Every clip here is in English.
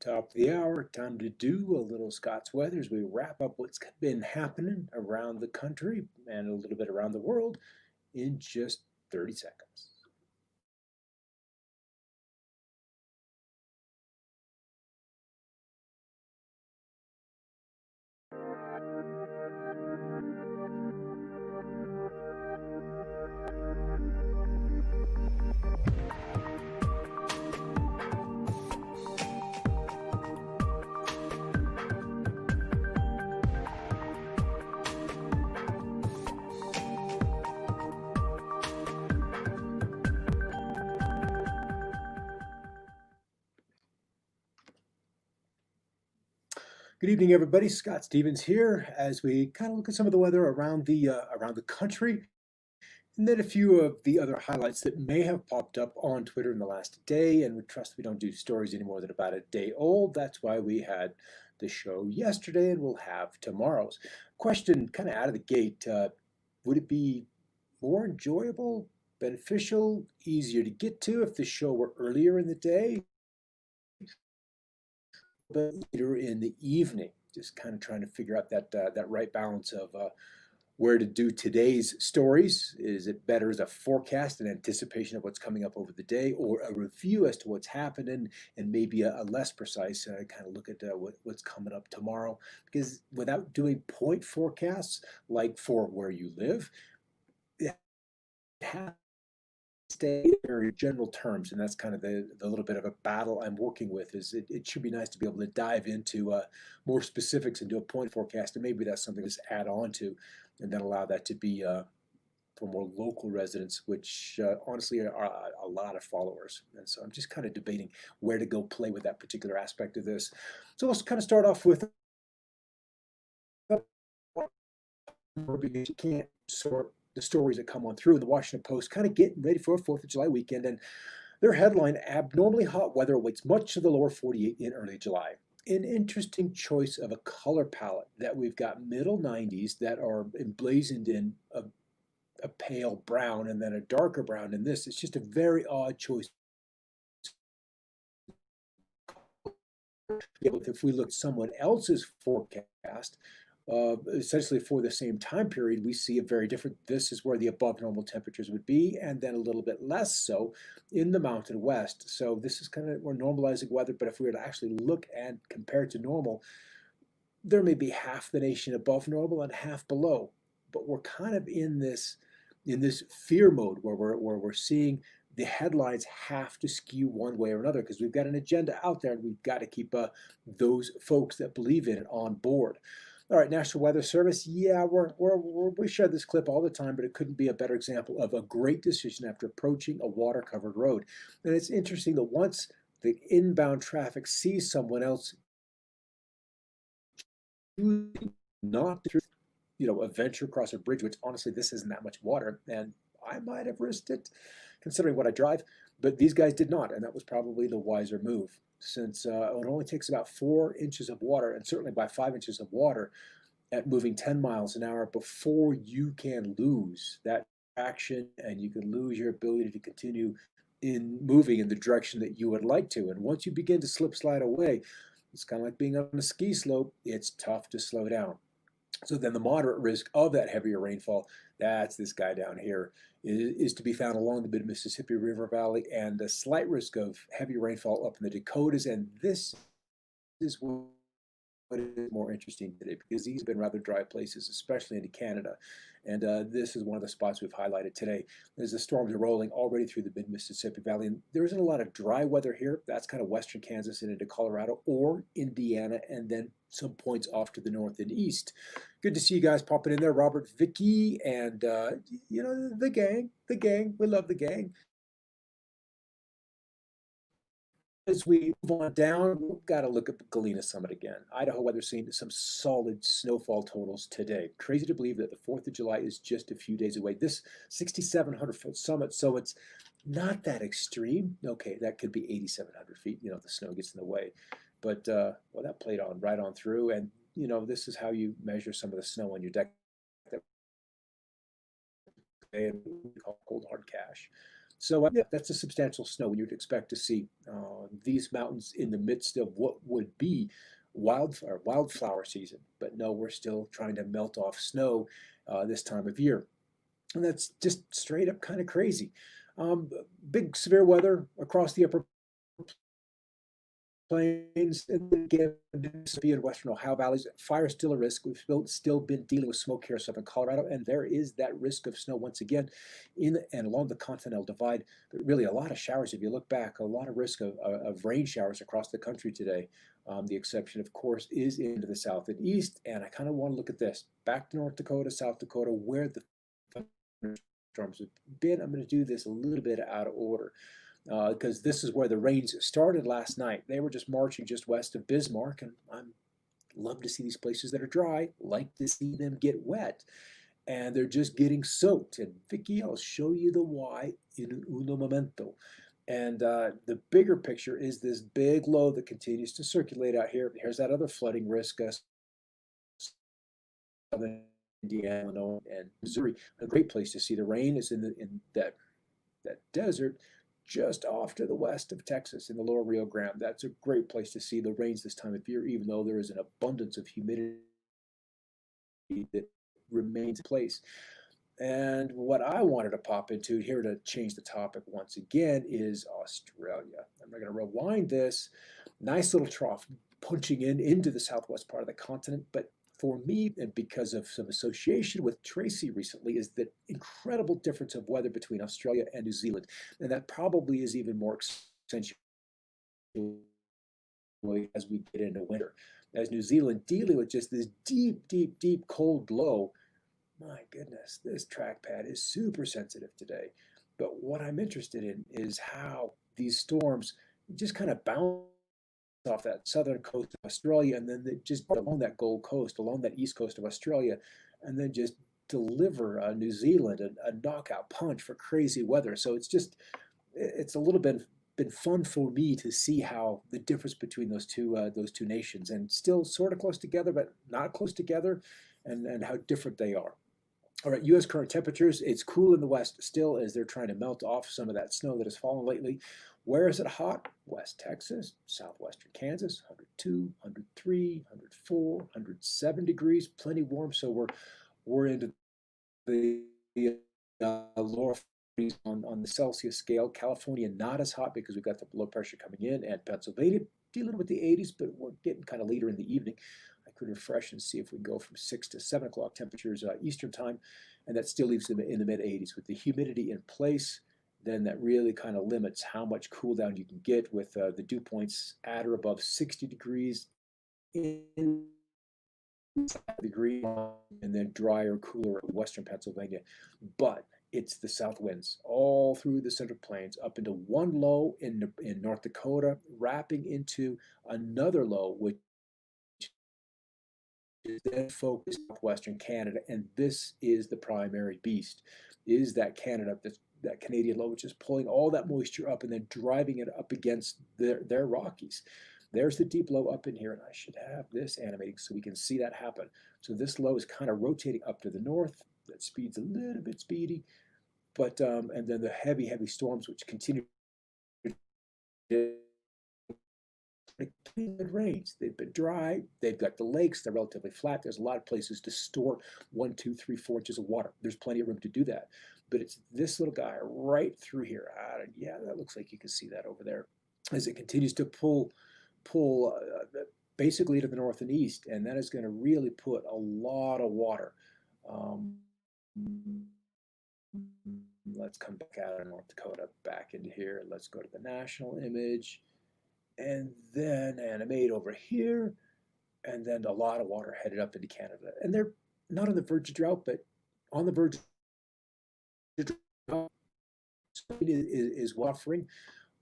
Top of the hour, time to do a little Scott's weather as we wrap up what's been happening around the country and a little bit around the world in just 30 seconds. Good evening, everybody. Scott Stevens here as we kind of look at some of the weather around the country, and then a few of the other highlights that may have popped up on Twitter in the last day. And we trust we don't do stories any more than about a day old. That's why we had the show yesterday, and we'll have tomorrow's. Question kind of out of the gate: would it be more enjoyable, beneficial, easier to get to if the show were earlier in the day, but later in the evening? Just kind of trying to figure out that right balance of where to do today's stories. Is it better as a forecast and anticipation of what's coming up over the day, or a review as to what's happened, and maybe a less precise kind of look at what's coming up tomorrow? Because without doing point forecasts, like for where you live, it has stay in very general terms, and that's kind of the little bit of a battle I'm working with. Is it should be nice to be able to dive into more specifics and do a point forecast, and maybe that's something to add on to, and then allow that to be for more local residents, which honestly are a lot of followers. And so I'm just kind of debating where to go play with that particular aspect of this. So let's kind of start off with, because you can't sort the stories that come on through. The Washington Post kind of getting ready for a 4th of July weekend, and their headline: abnormally hot weather awaits much of the lower 48 in early July. An interesting choice of a color palette, that we've got middle 90s that are emblazoned in a pale brown and then a darker brown in this. It's just a very odd choice. If we look at someone else's forecast, essentially for the same time period, we see a very different. This is where the above normal temperatures would be, and then a little bit less so in the Mountain West. So this is kind of, we're normalizing weather, but if we were to actually look and compare to normal, there may be half the nation above normal and half below. But we're kind of in this fear mode where we're seeing the headlines have to skew one way or another, because we've got an agenda out there, and we've got to keep those folks that believe in it on board. All right, National Weather Service. Yeah, we share this clip all the time, but it couldn't be a better example of a great decision after approaching a water-covered road. And it's interesting that once the inbound traffic sees someone else not to, a venture across a bridge, which honestly, this isn't that much water, and I might have risked it considering what I drive, but these guys did not, and that was probably the wiser move, since it only takes about 4 inches of water, and certainly by 5 inches of water at moving 10 miles an hour, before you can lose that traction and you can lose your ability to continue in moving in the direction that you would like to. And once you begin to slip slide away, it's kind of like being on a ski slope. It's tough to slow down. So then the moderate risk of that heavier rainfall, that's this guy down here, is to be found along the mid-Mississippi River Valley, and a slight risk of heavy rainfall up in the Dakotas. And this is what is more interesting today, because these have been rather dry places, especially into Canada. And this is one of the spots we've highlighted today. As the storms are rolling already through the mid-Mississippi Valley, and there isn't a lot of dry weather here. That's kind of western Kansas and into Colorado or Indiana, and then some points off to the north and east. Good to see you guys popping in there. Robert, Vicky, and the gang. We love the gang. As we move on down, we've got to look at the Galena Summit again. Idaho weather seeing some solid snowfall totals today. Crazy to believe that the 4th of July is just a few days away. This 6,700-foot summit, so it's not that extreme. Okay, that could be 8,700 feet. The snow gets in the way. But, well, that played on right on through. And, this is how you measure some of the snow on your deck. And we call cold hard cash. So yeah, that's a substantial snow when you'd expect to see these mountains in the midst of what would be wildflower season. But no, we're still trying to melt off snow this time of year. And that's just straight up kind of crazy. Um, Big severe weather across the upper plains and again Mississippi and western Ohio valleys. Fire is still a risk. We've still been dealing with smoke here in southern Colorado, and there is that risk of snow once again in and along the Continental Divide. But really, a lot of showers. If you look back, a lot of risk of rain showers across the country today. The exception, of course, is into the south and east. And I kind of want to look at this back to North Dakota, South Dakota, where the storms have been. I'm going to do this a little bit out of order because this is where the rains started last night. They were just marching just west of Bismarck, and I love to see these places that are dry, like to see them get wet, and they're just getting soaked. And Vicky, I'll show you the why in uno momento. And the bigger picture is this big low that continues to circulate out here. Here's that other flooding risk, southern Indiana, Illinois, and Missouri. A great place to see the rain is in that desert just off to the west of Texas in the lower Rio Grande. That's a great place to see the rains this time of year, even though there is an abundance of humidity that remains in place. And what I wanted to pop into here to change the topic once again is Australia. I'm going to rewind this. Nice little trough punching into the southwest part of the continent. But for me, and because of some association with Tracy recently, is the incredible difference of weather between Australia and New Zealand. And that probably is even more accentuated as we get into winter. As New Zealand dealing with just this deep, deep, deep cold low, my goodness, this trackpad is super sensitive today. But what I'm interested in is how these storms just kind of bounce off that southern coast of Australia and then they just along that Gold Coast, along that east coast of Australia, and then just deliver New Zealand a knockout punch for crazy weather. So it's a little been fun for me to see how the difference between those two nations and still sort of close together, but not close together, and how different they are. All right, U.S. current temperatures. It's cool in the west still as they're trying to melt off some of that snow that has fallen lately. Where is it hot? West Texas, southwestern Kansas, 102, 103, 104, 107 degrees, plenty warm. So we're into the lower 40s on the Celsius scale. California not as hot because we've got the low pressure coming in, and Pennsylvania dealing with the 80s, but we're getting kind of later in the evening. I could refresh and see if we go from 6 to 7 o'clock temperatures Eastern time, and that still leaves them in the mid 80s with the humidity in place. Then that really kind of limits how much cool down you can get with the dew points at or above 60 degrees in degree, and then drier, cooler western Pennsylvania. But it's the south winds all through the Central Plains up into one low in North Dakota, wrapping into another low, which is then focused on Western Canada. And this is the primary beast, is that Canada, that Canadian low, which is pulling all that moisture up and then driving it up against their Rockies. There's the deep low up in here, and I should have this animating so we can see that happen. So this low is kind of rotating up to the north. That speed's a little bit speedy, but and then the heavy, heavy storms which continue good rains. They've been dry. They've got the lakes. They're relatively flat. There's a lot of places to store 1, 2, 3, 4 inches of water. There's plenty of room to do that. But it's this little guy right through here. Yeah, that looks like you can see that over there as it continues to pull basically to the north and east, and that is going to really put a lot of water. Let's come back out of North Dakota, back into here. Let's go to the national image, and then animate over here, and then a lot of water headed up into Canada. And they're not on the verge of drought, but on the verge of drought. Is offering,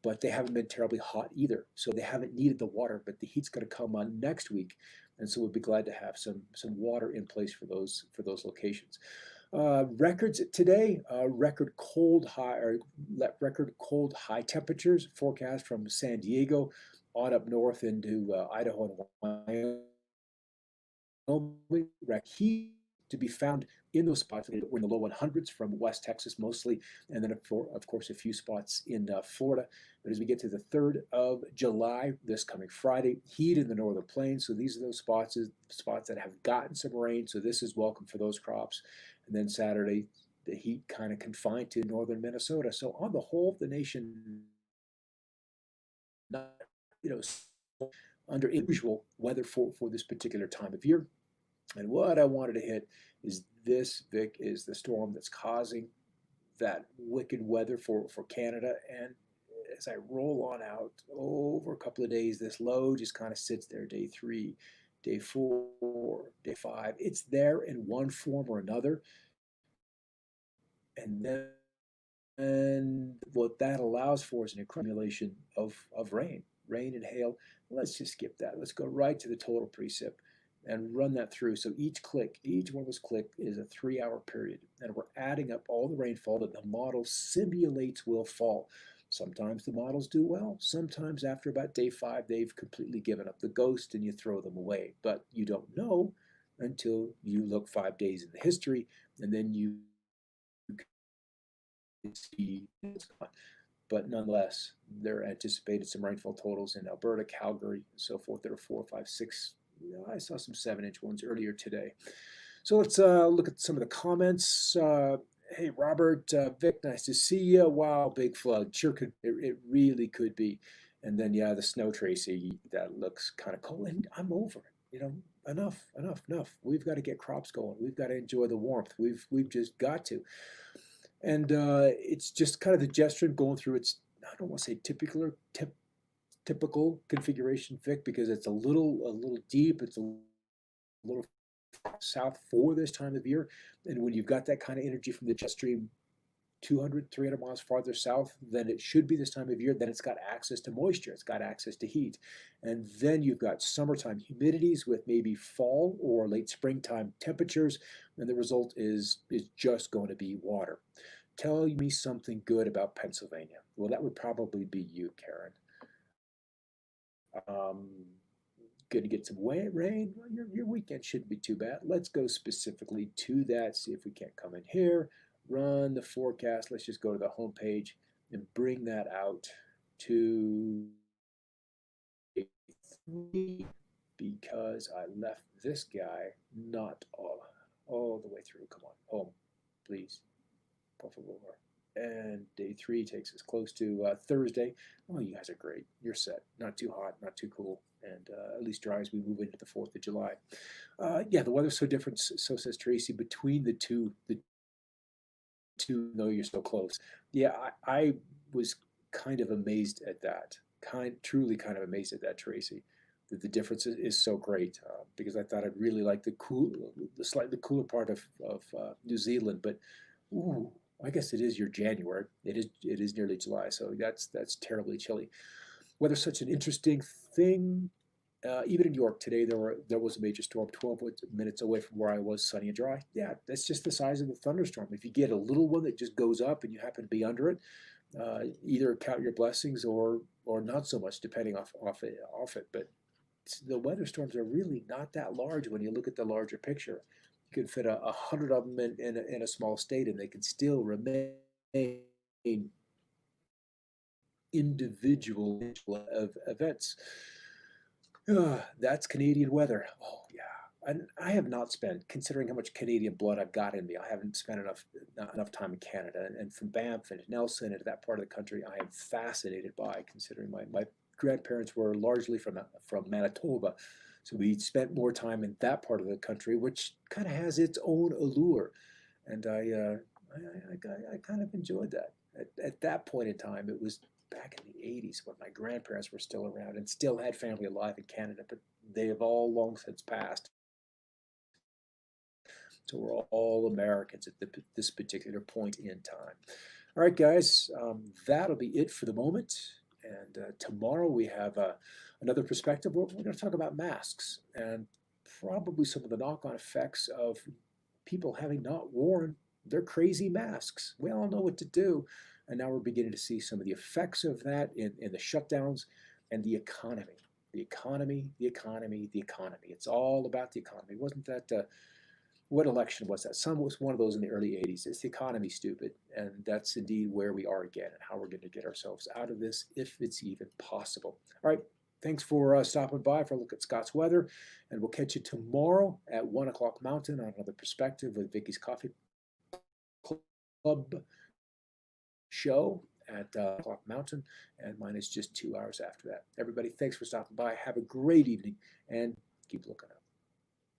but they haven't been terribly hot either. So they haven't needed the water, but the heat's going to come on next week. And so we'll be glad to have some water in place for those locations. Records today, record cold high temperatures forecast from San Diego on up north into Idaho and Wyoming. Heat to be found in those spots. We're in the low 100s from West Texas mostly, and then of course a few spots in Florida. But as we get to the 3rd of July, this coming Friday, heat in the northern plains. So these are those spots that have gotten some rain. So this is welcome for those crops. And then Saturday, the heat kind of confined to northern Minnesota. So on the whole, the nation, not, you know, under unusual weather for this particular time of year. And what I wanted to hit is this, Vic, is the storm that's causing that wicked weather for Canada. And as I roll on out over a couple of days, this low just kind of sits there. Day 3, day 4, day 5. It's there in one form or another. And then and what that allows for is an accumulation of rain and hail. Let's just skip that. Let's go right to the total precip and run that through. So each one of those clicks is a 3-hour period. And we're adding up all the rainfall that the model simulates will fall. Sometimes the models do well. Sometimes after about day 5, they've completely given up the ghost and you throw them away. But you don't know until you look 5 days in the history, and then you see it's gone. But nonetheless, there are anticipated some rainfall totals in Alberta, Calgary, and so forth. There are 4, 5, 6. I saw some 7-inch ones earlier today. So let's look at some of the comments. Hey, Robert, Vic, nice to see you. Wow, big flood. Sure could. It really could be. And then, yeah, the snow, Tracy, that looks kind of cold. And I'm over it. You know, enough. We've got to get crops going. We've got to enjoy the warmth. We've just got to. And it's just kind of the gesture going through its, I don't want to say typical configuration, Vic, because it's a little deep. It's a little south for this time of year. And when you've got that kind of energy from the jet stream 200, 300 miles farther south than it should be this time of year, then it's got access to moisture. It's got access to heat. And then you've got summertime humidities with maybe fall or late springtime temperatures. And the result is just going to be water. Tell me something good about Pennsylvania. Well, that would probably be you, Karen. Going to get some rain. Well, your weekend shouldn't be too bad. Let's go specifically to that. See if we can't come in here. Run the forecast. Let's just go to the home page and bring that out to 3 because I left this guy not all the way through. Come on, home, please. Por favor. And day 3 takes us close to Thursday. Oh, you guys are great. You're set. Not too hot, not too cool, and at least dry as we move into the 4th of July. Yeah, the weather's so different, so says Tracy, between the two, though you're so close. Yeah, I was kind of amazed at that. Truly kind of amazed at that, Tracy. The difference is so great because I thought I'd really like the slightly cooler part of New Zealand, but ooh, I guess it is your January. It is nearly July, so that's terribly chilly. Weather's such an interesting thing. Even in York today, there was a major storm 12 minutes away from where I was, sunny and dry. Yeah, that's just the size of the thunderstorm. If you get a little one that just goes up and you happen to be under it, either count your blessings or not so much, depending off it. But the weather storms are really not that large when you look at the larger picture. You can fit 100 of them in a small state, and they can still remain individual events. That's Canadian weather. Oh yeah, and I have not spent, considering how much Canadian blood I've got in me, I haven't spent not enough time in Canada. And from Banff and Nelson and that part of the country, I am fascinated by, considering my grandparents were largely from Manitoba. So we spent more time in that part of the country, which kind of has its own allure. And I kind of enjoyed that. At that point in time, it was back in the 80s when my grandparents were still around and still had family alive in Canada, but they have all long since passed. So we're all Americans at this particular point in time. All right, guys, that'll be it for the moment. And tomorrow we have another perspective. We're going to talk about masks and probably some of the knock-on effects of people having not worn their crazy masks. We all know what to do. And now we're beginning to see some of the effects of that in the shutdowns and the economy. The economy. It's all about the economy. Wasn't what election was that? Some was one of those in the early 80s. Is the economy stupid? And that's indeed where we are again and how we're going to get ourselves out of this if it's even possible. All right. Thanks for stopping by for a look at Scott's weather. And we'll catch you tomorrow at 1 o'clock Mountain on Another Perspective with Vicky's Coffee Club show at Clock Mountain, and mine is just 2 hours after that. Everybody, thanks for stopping by. Have a great evening, and keep looking up.